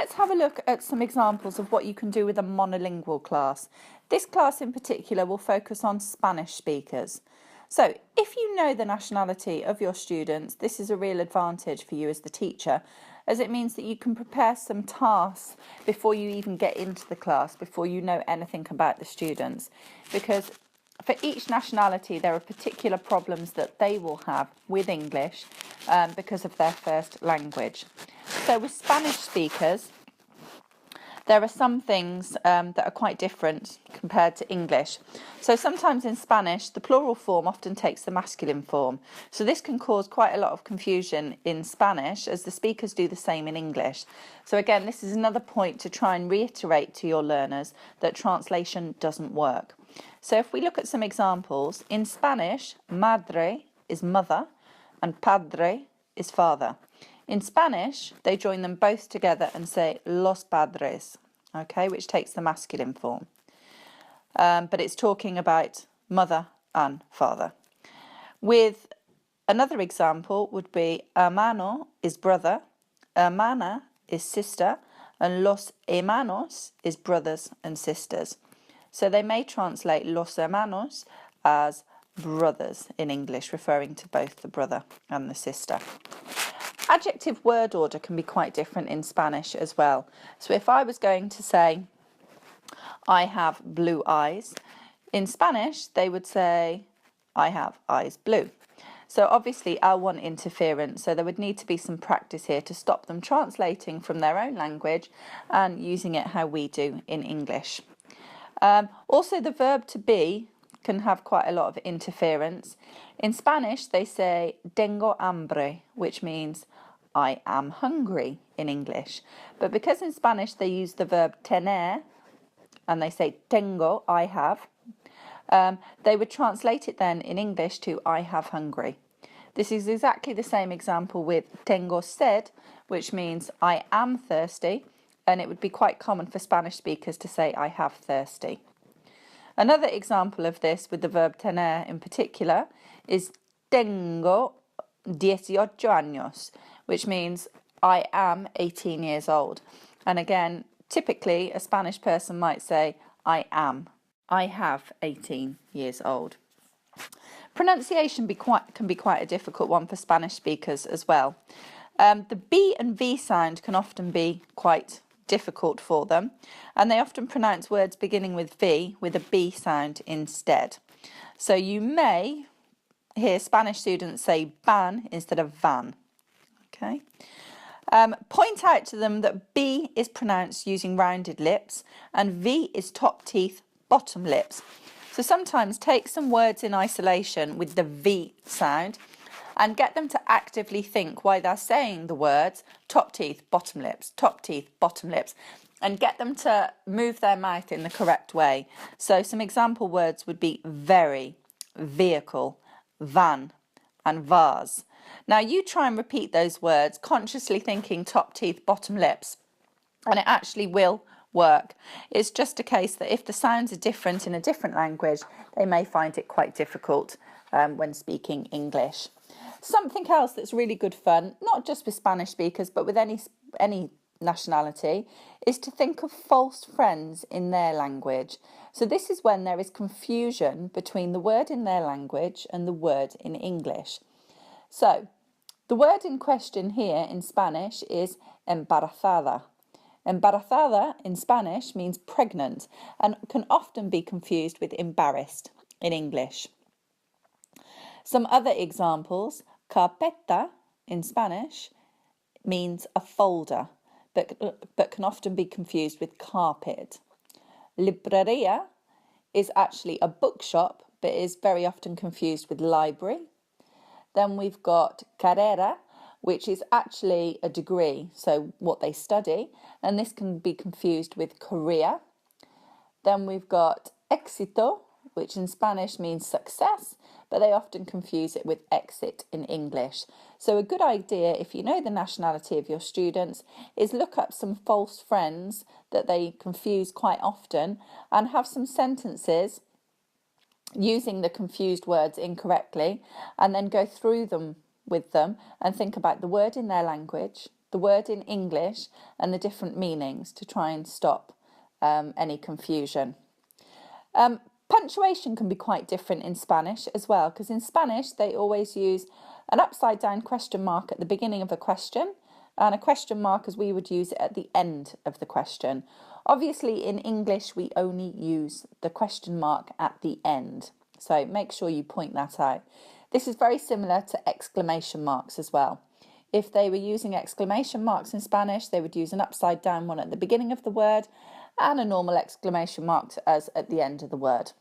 let's have a look at some examples of what you can do with a monolingual class. This class in particular will focus on Spanish speakers. So if you know the nationality of your students, this is a real advantage for you as the teacher, as it means that you can prepare some tasks before you even get into the class, before you know anything about the students. Because for each nationality, there are particular problems that they will have with English because of their first language. So with Spanish speakers, there are some things that are quite different compared to English. So sometimes in Spanish, the plural form often takes the masculine form. So this can cause quite a lot of confusion in Spanish, as the speakers do the same in English. So again, this is another point to try and reiterate to your learners that translation doesn't work. So if we look at some examples, in Spanish, madre is mother and padre is father. In Spanish, they join them both together and say los padres, okay, which takes the masculine form. But it's talking about mother and father. With another example would be hermano is brother, hermana is sister, and los hermanos is brothers and sisters. So they may translate los hermanos as brothers in English, referring to both the brother and the sister. Adjective word order can be quite different in Spanish as well. So if I was going to say, I have blue eyes, in Spanish they would say, I have eyes blue. So obviously I'll want interference, so there would need to be some practice here to stop them translating from their own language and using it how we do in English. Also the verb to be can have quite a lot of interference. In Spanish they say tengo hambre, which means I am hungry in English. But because in Spanish they use the verb tener and they say tengo, I have, they would translate it then in English to I have hungry. This is exactly the same example with tengo sed, which means I am thirsty, and it would be quite common for Spanish speakers to say I have thirsty. Another example of this with the verb tener in particular is tengo 18 años, which means I am 18 years old. And again, typically a Spanish person might say I have 18 years old. Pronunciation can be quite a difficult one for Spanish speakers as well. The B and V sound can often be quite difficult for them, and they often pronounce words beginning with V with a B sound instead. So you may hear Spanish students say ban instead of van. Okay. Point out to them that B is pronounced using rounded lips and V is top teeth, bottom lips. So sometimes take some words in isolation with the V sound and get them to actively think why they're saying the words top teeth, bottom lips, top teeth, bottom lips, and get them to move their mouth in the correct way. So some example words would be very, vehicle, van, and vase. Now you try and repeat those words, consciously thinking top teeth, bottom lips, and it actually will work. It's just a case that if the sounds are different in a different language, they may find it quite difficult when speaking English. Something else that's really good fun, not just with Spanish speakers, but with any nationality, is to think of false friends in their language. So this is when there is confusion between the word in their language and the word in English. So the word in question here in Spanish is embarazada. Embarazada in Spanish means pregnant and can often be confused with embarrassed in English. Some other examples, carpeta in Spanish means a folder, but can often be confused with carpet. Libreria is actually a bookshop, but is very often confused with library. Then we've got carrera, which is actually a degree, so what they study, and this can be confused with career. Then we've got éxito, which in Spanish means success, but they often confuse it with exit in English. So a good idea, if you know the nationality of your students, is look up some false friends that they confuse quite often and have some sentences using the confused words incorrectly, and then go through them with them and think about the word in their language, the word in English and the different meanings to try and stop any confusion. Punctuation can be quite different in Spanish as well, because in Spanish they always use an upside down question mark at the beginning of a question and a question mark as we would use it at the end of the question. Obviously in English we only use the question mark at the end, so make sure you point that out. This is very similar to exclamation marks as well. If they were using exclamation marks in Spanish, they would use an upside down one at the beginning of the word and a normal exclamation mark as at the end of the word.